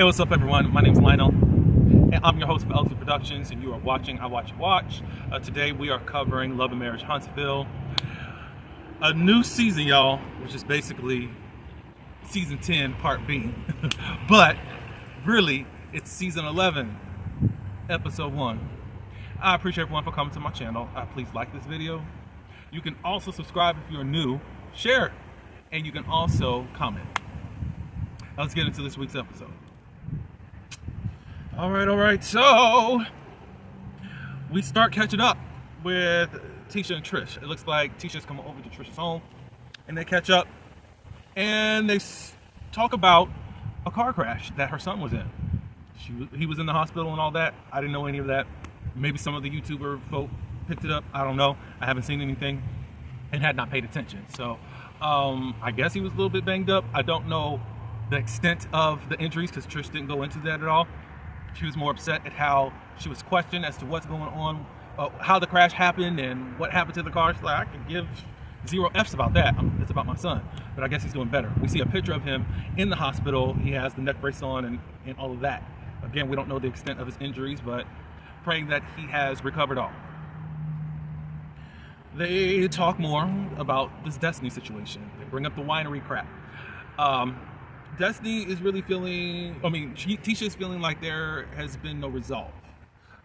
Hey, what's up, everyone? My name's Lionel, and I'm your host for LT Productions, and you are watching I Watch You Watch. Today we are covering Love and Marriage Huntsville. A new season, y'all, which is basically season 10, part B. But really, it's season 11, episode 1. I appreciate everyone for coming to my channel. Please like this video. You can also subscribe if you're new, share it, and you can also comment. Now let's get into this week's episode. All right. So we start catching up with Tisha and Trish. It looks like Tisha's coming over to Trish's home, and they catch up, and they talk about a car crash that her son was in. He was in the hospital and all that. I didn't know any of that. Maybe some of the YouTuber folk picked it up. I don't know. I haven't seen anything and had not paid attention. So I guess he was a little bit banged up. I don't know the extent of the injuries because Trish didn't go into that at all. She was more upset at how she was questioned as to what's going on, how the crash happened and what happened to the car. She's like, I can give 0 F's about that. It's about my son. But I guess he's doing better. We see a picture of him in the hospital. He has the neck brace on and all of that. Again, we don't know the extent of his injuries, but praying that he has recovered all. They talk more about this Destiny situation. They bring up the winery crap. Destiny is really feeling, Tisha is feeling like there has been no resolve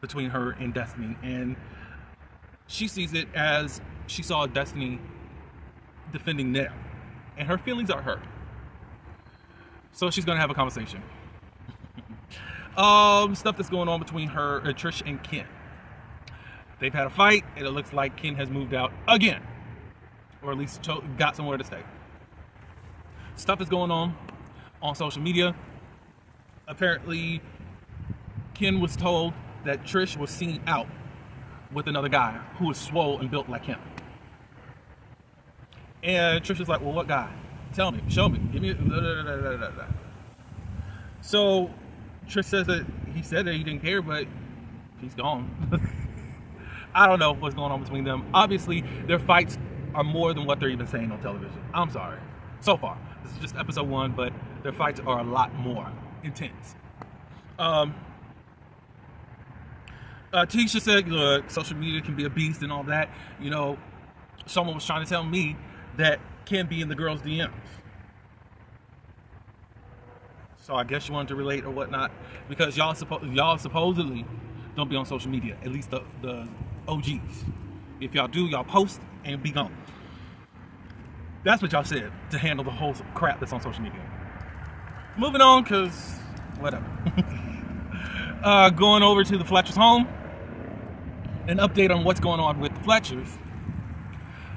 between her and Destiny, and she sees it as she saw Destiny defending Nell, and her feelings are hurt. So she's gonna have a conversation. Stuff that's going on between her, Trish and Ken. They've had a fight, and it looks like Ken has moved out again, or at least got somewhere to stay. Stuff is going on social media. Apparently, Ken was told that Trish was seen out with another guy who was swole and built like him. And Trish was like, well, what guy? Tell me, show me, give me. So Trish says that he said that he didn't care, but he's gone. I don't know what's going on between them. Obviously, their fights are more than what they're even saying on television. I'm sorry. So far, this is just episode 1, but their fights are a lot more intense. Tisha said, look, social media can be a beast and all that. You know, someone was trying to tell me that Ken be in the girls' DMs. So I guess you wanted to relate or whatnot, because y'all supposedly don't be on social media, at least the OGs. If y'all do, y'all post and be gone. That's what y'all said to handle the whole crap that's on social media. Moving on, because whatever. Going over to the Fletcher's home. An update on what's going on with the Fletchers.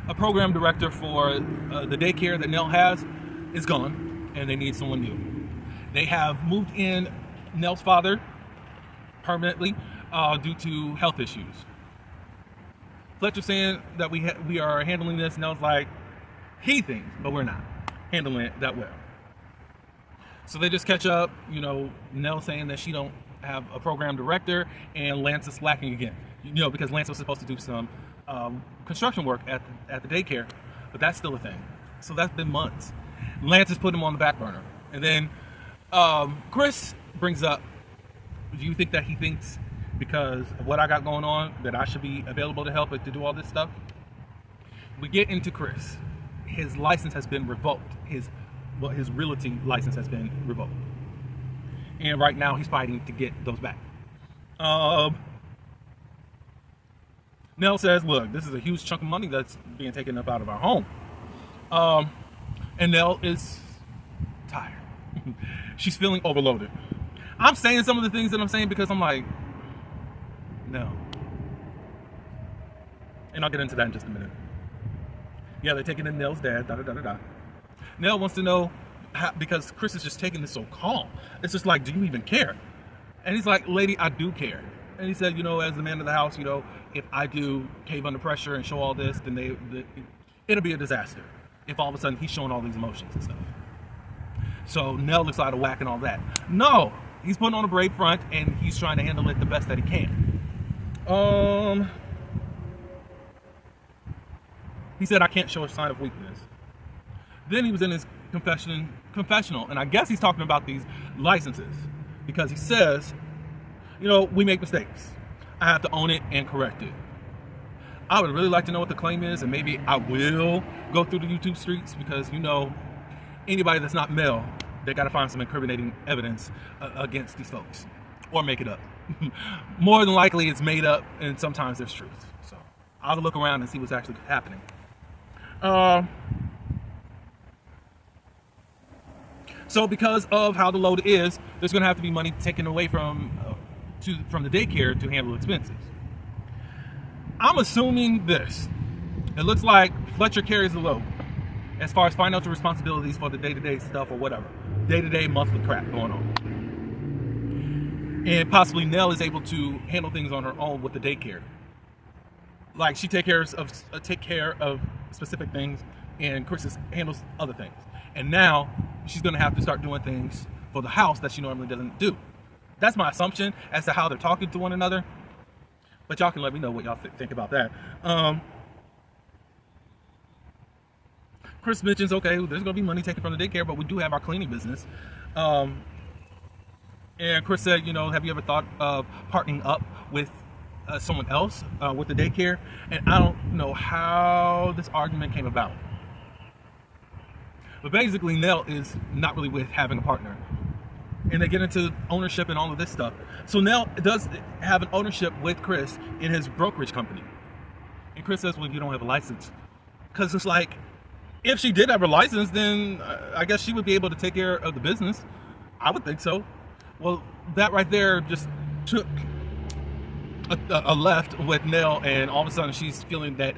A program director for the daycare that Nell has is gone, and they need someone new. They have moved in Nell's father permanently due to health issues. Fletcher's saying that we are handling this. Nell's like, he thinks, but we're not handling it that well. So they just catch up, you know, Nell saying that she don't have a program director, and Lance is slacking again. You know, because Lance was supposed to do some construction work at the daycare, but that's still a thing. So that's been months. Lance has put him on the back burner. And then Chris brings up, do you think that he thinks because of what I got going on that I should be available to help to do all this stuff? We get into Chris. His license has been revoked. His realty license has been revoked. And right now he's fighting to get those back. Nell says, look, this is a huge chunk of money that's being taken up out of our home. And Nell is tired. She's feeling overloaded. I'm saying some of the things that I'm saying because I'm like, no. And I'll get into that in just a minute. Yeah, they're taking in Nell's dad, Nell wants to know how, because Chris is just taking this so calm. It's just like, do you even care? And he's like, lady, I do care. And he said, you know, as the man of the house, you know, if I do cave under pressure and show all this, then it'll be a disaster. If all of a sudden he's showing all these emotions and stuff. So Nell looks out of whack and all that. No, he's putting on a brave front and he's trying to handle it the best that he can. He said, I can't show a sign of weakness. Then he was in his confessional, and I guess he's talking about these licenses. because he says, we make mistakes. I have to own it and correct it. I would really like to know what the claim is, and maybe I will go through the YouTube streets because, anybody that's not male, they got to find some incriminating evidence against these folks or make it up. More than likely it's made up, and sometimes there's truth. So I'll look around and see what's actually happening. So because of how the load is, there's going to have to be money taken away from the daycare to handle expenses. I'm assuming this. It looks like Fletcher carries the load as far as financial responsibilities for the day-to-day stuff or whatever. Day-to-day, monthly crap going on. And possibly Nell is able to handle things on her own with the daycare. Like she take care of specific things, and Chris handles other things. And now she's going to have to start doing things for the house that she normally doesn't do. That's my assumption as to how they're talking to one another. But y'all can let me know what y'all think about that. Chris mentions, okay, there's going to be money taken from the daycare, but we do have our cleaning business. And Chris said, have you ever thought of partnering up with someone else with the daycare? And I don't know how this argument came about. But basically, Nell is not really with having a partner. And they get into ownership and all of this stuff. So Nell does have an ownership with Chris in his brokerage company. And Chris says, well, you don't have a license. Because it's like, if she did have a license, then I guess she would be able to take care of the business. I would think so. Well, that right there just took a left with Nell, and all of a sudden she's feeling that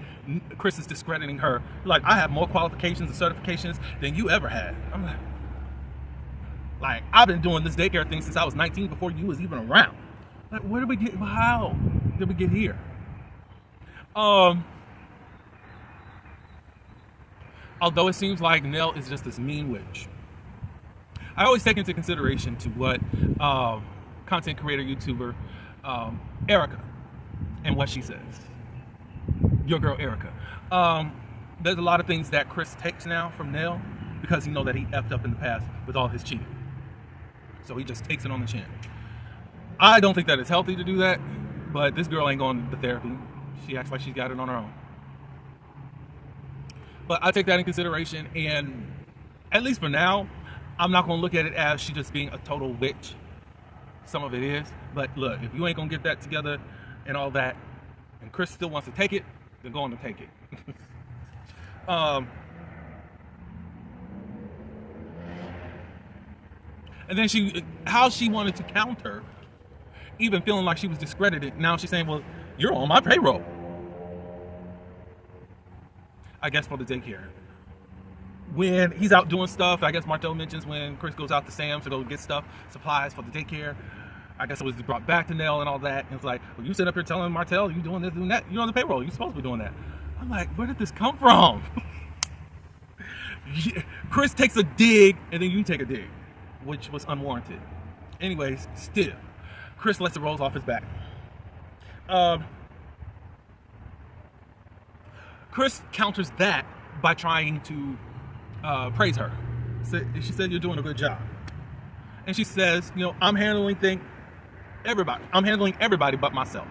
Chris is discrediting her. Like, I have more qualifications and certifications than you ever had. I'm like, I've been doing this daycare thing since I was 19 before you was even around. Like, how did we get here? Although it seems like Nell is just this mean witch, I always take into consideration to what content creator, YouTuber, Erica, and what she says. Your girl Erica. There's a lot of things that Chris takes now from Nell because he knows that he effed up in the past with all his cheating. So he just takes it on the chin. I don't think that it's healthy to do that, but this girl ain't going to therapy. She acts like she's got it on her own. But I take that in consideration, and at least for now, I'm not going to look at it as she just being a total witch. Some of it is, but look, if you ain't going to get that together and all that, and Chris still wants to take it, then go on to take it. And then how she wanted to counter, even feeling like she was discredited. Now she's saying, well, you're on my payroll. I guess for the daycare. When he's out doing stuff, I guess Martell mentions when Chris goes out to Sam's to go get stuff, supplies for the daycare. I guess it was brought back to Nell and all that. And it's like, well, you sit up here telling Martell you doing this, doing that. You're on the payroll. You're supposed to be doing that. I'm like, where did this come from? Chris takes a dig, and then you take a dig, which was unwarranted. Anyways, still, Chris lets the rolls off his back. Chris counters that by trying to praise her. She said, you're doing a good job. And she says, I'm handling everybody but myself.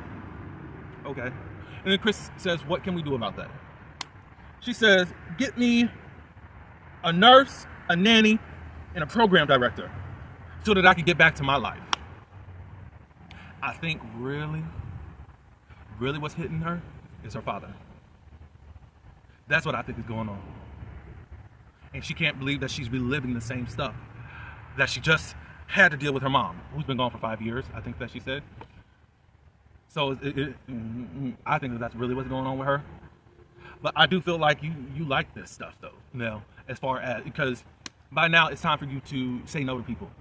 Okay. And then Chris says, what can we do about that? She says, get me a nurse, a nanny, and a program director so that I can get back to my life. I think really what's hitting her is her father. That's what I think is going on. And she can't believe that she's reliving the same stuff that she just had to deal with her mom, who's been gone for 5 years, I think that she said. So I think that's really what's going on with her. But I do feel like you like this stuff, though, Nell, as far as, because by now it's time for you to say no to people.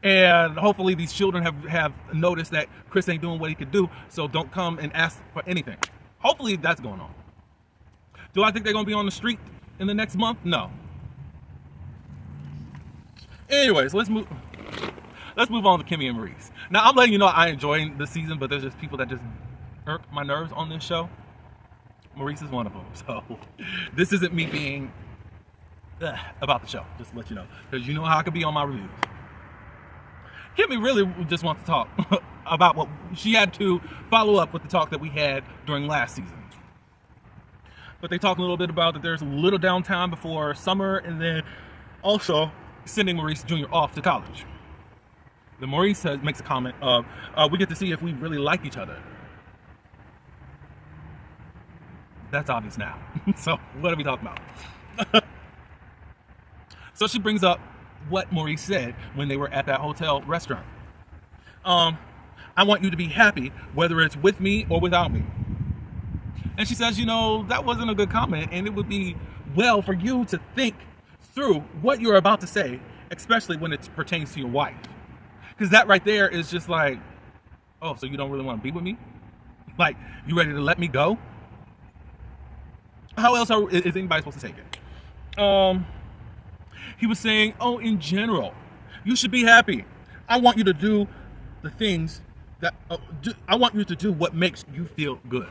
And hopefully these children have noticed that Chris ain't doing what he could do, so don't come and ask for anything. Hopefully that's going on. Do I think they're going to be on the street in the next month? No. Anyways, let's move on to Kimmy and Maurice. Now, I'm letting you know I enjoy the season, but there's just people that just irk my nerves on this show. Maurice is one of them. So this isn't me being about the show, just to let you know, because you know how I could be on my reviews. Kimmy really just wants to talk about what she had to follow up with the talk that we had during last season. But they talk a little bit about that there's a little downtime before summer, and then also sending Maurice Jr. off to college. Then Maurice makes a comment of, we get to see if we really like each other. That's obvious now. So what are we talking about? So she brings up what Maurice said when they were at that hotel restaurant. I want you to be happy, whether it's with me or without me. And she says, that wasn't a good comment, and it would be well for you to think through what you're about to say, especially when it pertains to your wife. Because that right there is just like, oh, so you don't really want to be with me? Like, you ready to let me go? How else is anybody supposed to take it? He was saying, in general, you should be happy. I want you to do the things that, I want you to do what makes you feel good.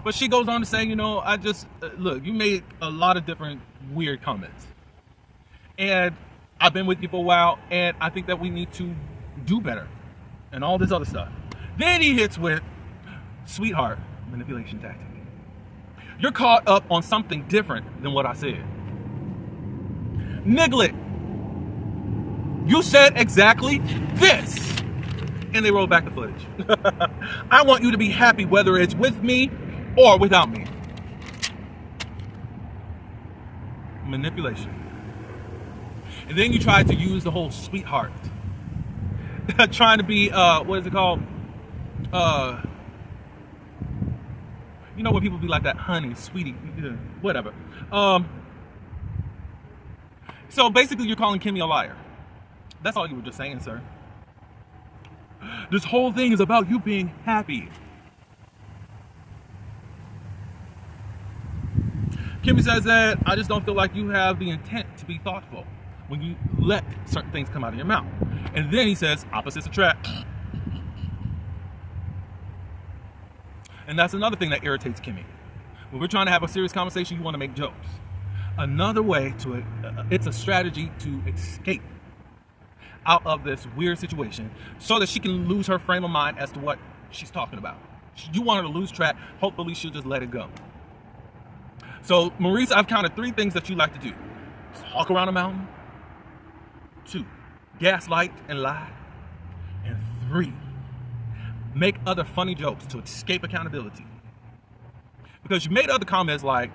But she goes on to say, I just, look, you made a lot of different weird comments. And I've been with you for a while, and I think that we need to do better. And all this other stuff. Then he hits with, sweetheart, manipulation tactic. You're caught up on something different than what I said. Niglet, you said exactly this. And they roll back the footage. I want you to be happy whether it's with me or without me. Manipulation. And then you try to use the whole sweetheart. Trying to be, what is it called? When people be like that, honey, sweetie, whatever. So basically you're calling Kimmy a liar. That's all you were just saying, sir. This whole thing is about you being happy. Kimmy says that I just don't feel like you have the intent to be thoughtful when you let certain things come out of your mouth. And then he says, opposites attract. And that's another thing that irritates Kimmy. When we're trying to have a serious conversation, you want to make jokes. Another way to it, it's a strategy to escape out of this weird situation so that she can lose her frame of mind as to what she's talking about. You want her to lose track. Hopefully she'll just let it go. So, Maurice, I've counted 3 things that you like to do. Talk around a mountain. 2, gaslight and lie. And 3, make other funny jokes to escape accountability. Because you made other comments like,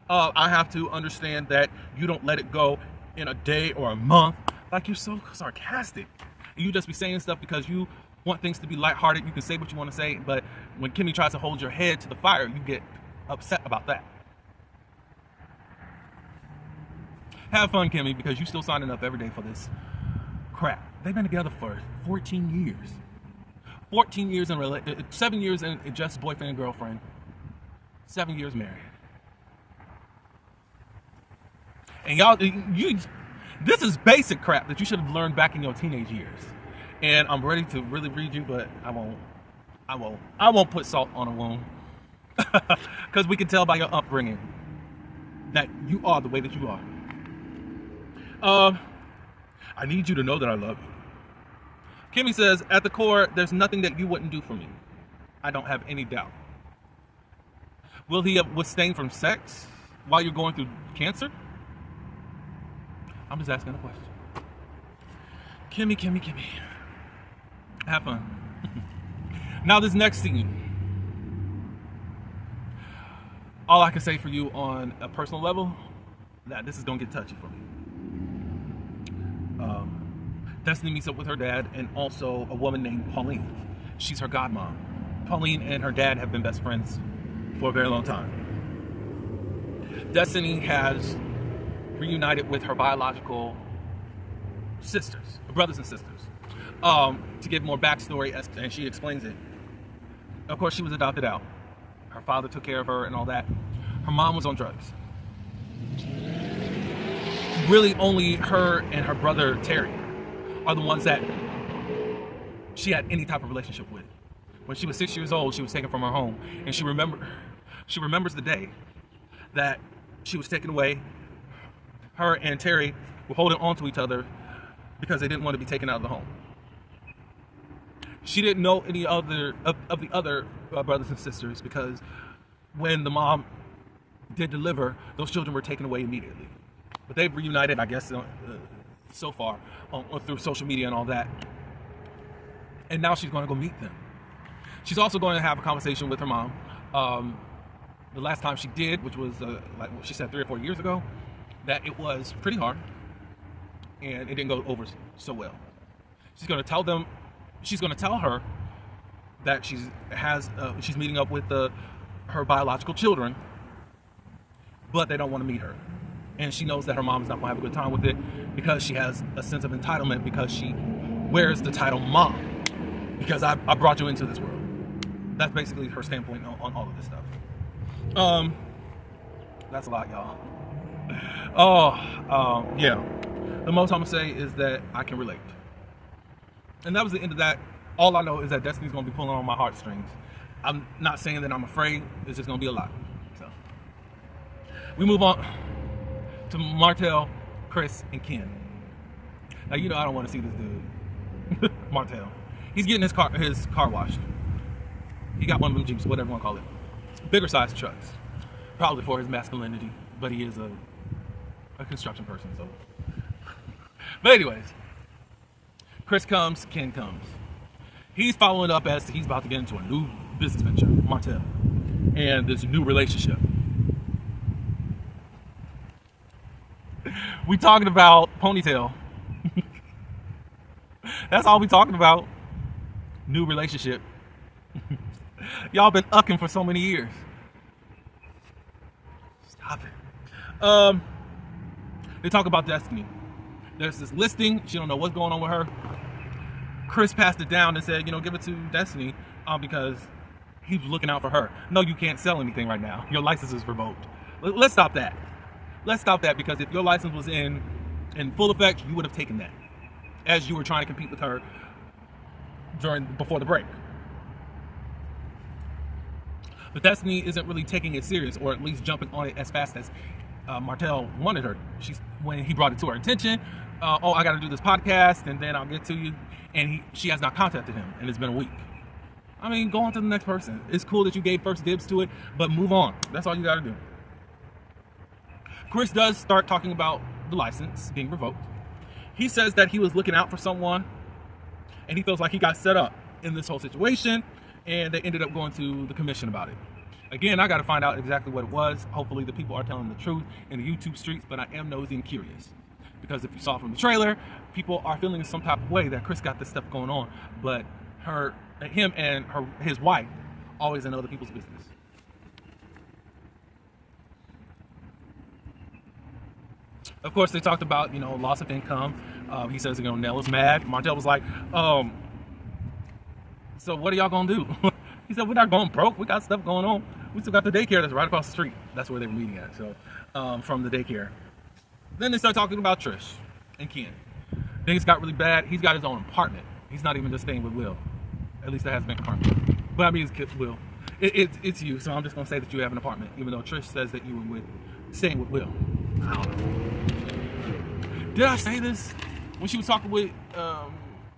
I have to understand that you don't let it go in a day or a month. Like, you're so sarcastic. And you just be saying stuff because you want things to be lighthearted. You can say what you want to say, but when Kimmy tries to hold your head to the fire, you get upset about that. Have fun, Kimmy, because you're still signing up every day for this crap. They've been together for 14 years. 14 years in 7 years in just boyfriend and girlfriend. 7 years married. And y'all, this is basic crap that you should have learned back in your teenage years. And I'm ready to really read you, but I won't put salt on a wound. Because we can tell by your upbringing that you are the way that you are. I need you to know that I love you. Kimmy says, at the core, there's nothing that you wouldn't do for me. I don't have any doubt. Will he abstain from sex while you're going through cancer? I'm just asking a question. Kimmy. Have fun. Now this next scene. All I can say for you on a personal level, that this is going to get touchy for me. Destiny meets up with her dad and also a woman named Pauline. She's her godmom. Pauline and her dad have been best friends for a very long time. Destiny has reunited with her biological sisters, brothers and sisters. To give more backstory, and she explains it. Of course, she was adopted out. Her father took care of her and all that. Her mom was on drugs. Really, only her and her brother Terry are the ones that she had any type of relationship with. When she was 6 years old, she was taken from her home, and she remembers the day that she was taken away. Her and Terry were holding on to each other because they didn't want to be taken out of the home. She didn't know any other of the other brothers and sisters because when the mom did deliver, those children were taken away immediately. But they've reunited, I guess, so far through social media and all that. And now she's going to go meet them. She's also going to have a conversation with her mom. The last time she did, which was like she said 3 or 4 years ago, that it was pretty hard and it didn't go over so well. She's going to tell them. She's going to tell her that she's meeting up with her biological children, but they don't want to meet her. And she knows that her mom's not going to have a good time with it because she has a sense of entitlement because she wears the title mom. Because I brought you into this world. That's basically her standpoint on all of this stuff. That's a lot, y'all. Yeah. The most I'm going to say is that I can relate. And that was the end of that. All I know is that Destiny's going to be pulling on my heartstrings. I'm not saying that I'm afraid. It's just going to be a lot. So we move on to Martell, Chris, and Ken. Now, you know I don't want to see this dude. Martell. He's getting his car washed. He got one of them Jeeps, whatever you want to call it. Bigger sized trucks. Probably for his masculinity, but he is a construction person, so. But anyways, Chris comes, Ken comes. He's following up as he's about to get into a new business venture, Martell, and this new relationship. We talking about ponytail. That's all we talking about. New relationship. Y'all been ucking for so many years. Stop it. They talk about Destiny. There's this listing. She don't know what's going on with her. Chris passed it down and said, give it to Destiny because he was looking out for her. No, you can't sell anything right now. Your license is revoked. Let's stop that. Let's stop that because if your license was in full effect, you would have taken that as you were trying to compete with her before the break. But Destiny isn't really taking it serious, or at least jumping on it as fast as Martell wanted her. When he brought it to her attention, I got to do this podcast, and then I'll get to you. And she has not contacted him, and it's been a week. I mean, go on to the next person. It's cool that you gave first dibs to it, but move on. That's all you got to do. Chris does start talking about the license being revoked. He says that he was looking out for someone, and he feels like he got set up in this whole situation, and they ended up going to the commission about it. Again, I got to find out exactly what it was. Hopefully the people are telling the truth in the YouTube streets, but I am nosy and curious. Because if you saw from the trailer, people are feeling some type of way that Chris got this stuff going on, but him and his wife always in other people's business. Of course, they talked about loss of income. He says Nell is mad. Martell was like, so what are y'all gonna do? He said, we're not going broke. We got stuff going on. We still got the daycare that's right across the street. That's where they were meeting at. So from the daycare. Then they start talking about Trish and Ken. Things got really bad. He's got his own apartment. He's not even just staying with Will. At least that has been confirmed. But I mean, it's Will. It's you, so I'm just going to say that you have an apartment, even though Trish says that you were staying with Will. I don't know. Did I say this when she was talking with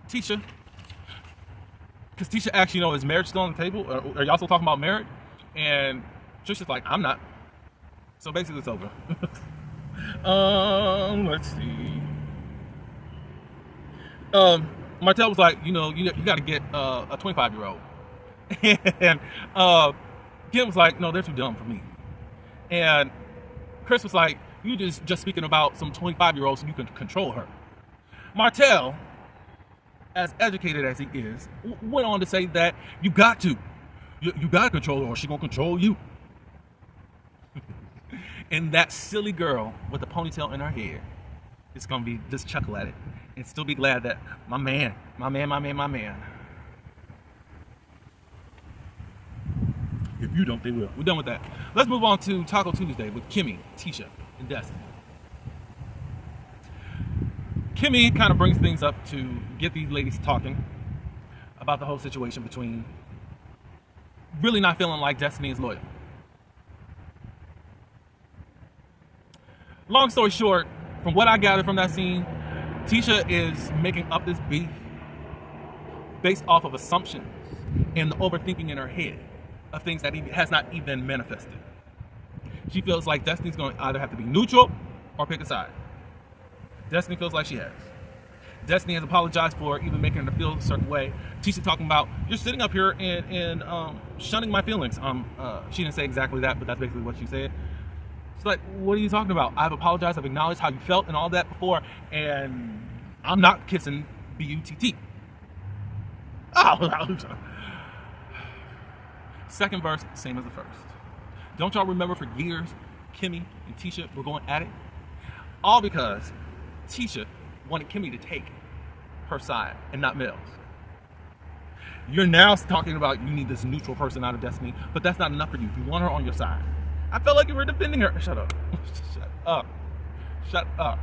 Tisha? Because Tisha asked, is marriage still on the table? Are y'all still talking about marriage? And Trish is like, I'm not. So basically it's over. Let's see. Martell was like, you got to get a 25-year-old. And Kim was like, no, they're too dumb for me. And Chris was like, you just speaking about some 25-year-olds so you can control her. Martell, as educated as he is, went on to say that you got to control her or she's going to control you. And that silly girl with the ponytail in her hair is going to be just chuckle at it and still be glad that my man. If you don't, they will. We're done with that. Let's move on to Taco Tuesday with Kimmy, Tisha, and Destiny. Kimmy kind of brings things up to get these ladies talking about the whole situation between really not feeling like Destiny is loyal. Long story short, from what I gathered from that scene, Tisha is making up this beef based off of assumptions and the overthinking in her head of things that has not even manifested. She feels like Destiny's going to either have to be neutral or pick a side. Destiny feels like she has. Destiny has apologized for even making her feel a certain way. Tisha talking about, you're sitting up here and shunning my feelings. She didn't say exactly that, but that's basically what she said. It's like, what are you talking about? I've apologized, I've acknowledged how you felt and all that before, and I'm not kissing B-U-T-T. Oh, second verse, same as the first. Don't y'all remember for years, Kimmy and Tisha were going at it? All because Tisha wanted Kimmy to take her side and not Mel's. You're now talking about you need this neutral person out of Destiny, but that's not enough for you. You want her on your side. I felt like you were defending her. Shut up. Shut up. Shut up.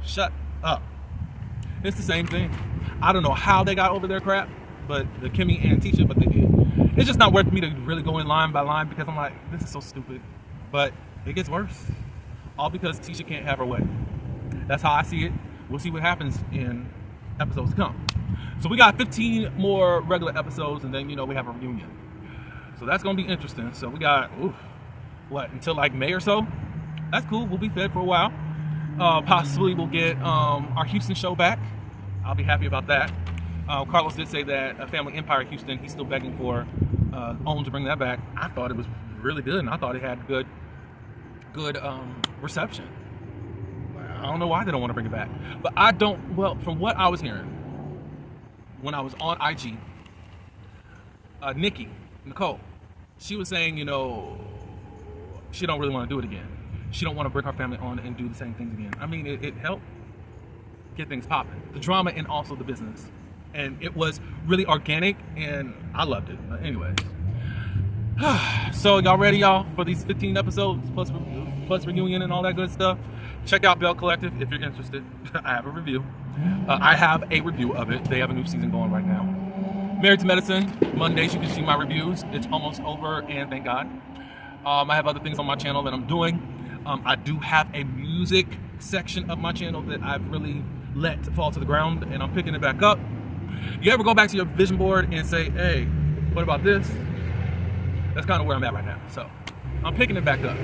Shut up. It's the same thing. I don't know how they got over their crap, but the Kimmy and Tisha, but they did. It's just not worth me to really go in line by line because I'm like, this is so stupid. But it gets worse. All because Tisha can't have her way. That's how I see it. We'll see what happens in episodes to come. So we got 15 more regular episodes, and then, we have a reunion. So that's going to be interesting. So we got, until like May or so? That's cool. We'll be fed for a while. Possibly we'll get our Houston show back. I'll be happy about that. Carlos did say that Family Empire Houston, he's still begging for OWN to bring that back. I thought it was really good, and I thought it had good reception. I don't know why they don't want to bring it back. But from what I was hearing, when I was on IG, Nicole, she was saying, she don't really want to do it again. She don't want to bring her family on and do the same things again. I mean, it helped get things popping. The drama and also the business. And it was really organic, and I loved it. But anyways. So y'all ready, y'all, for these 15 episodes plus reunion and all that good stuff? Check out Bell Collective if you're interested. I have a review. I have a review of it. They have a new season going right now. Married to Medicine, Mondays you can see my reviews. It's almost over, and thank God. I have other things on my channel that I'm doing. I do have a music section of my channel that I've really let fall to the ground, and I'm picking it back up. You ever go back to your vision board and say, hey, what about this? That's kind of where I'm at right now. So I'm picking it back up.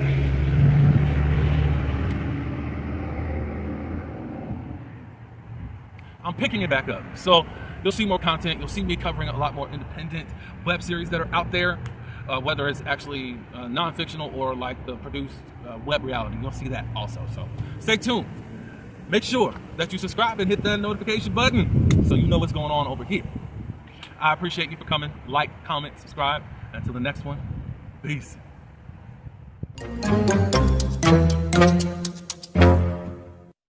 I'm picking it back up. So you'll see more content. You'll see me covering a lot more independent web series that are out there, whether it's actually non-fictional or like the produced web reality. You'll see that also. So stay tuned. Make sure that you subscribe and hit that notification button so you know what's going on over here. I appreciate you for coming. Like, comment, subscribe. Until the next one, peace.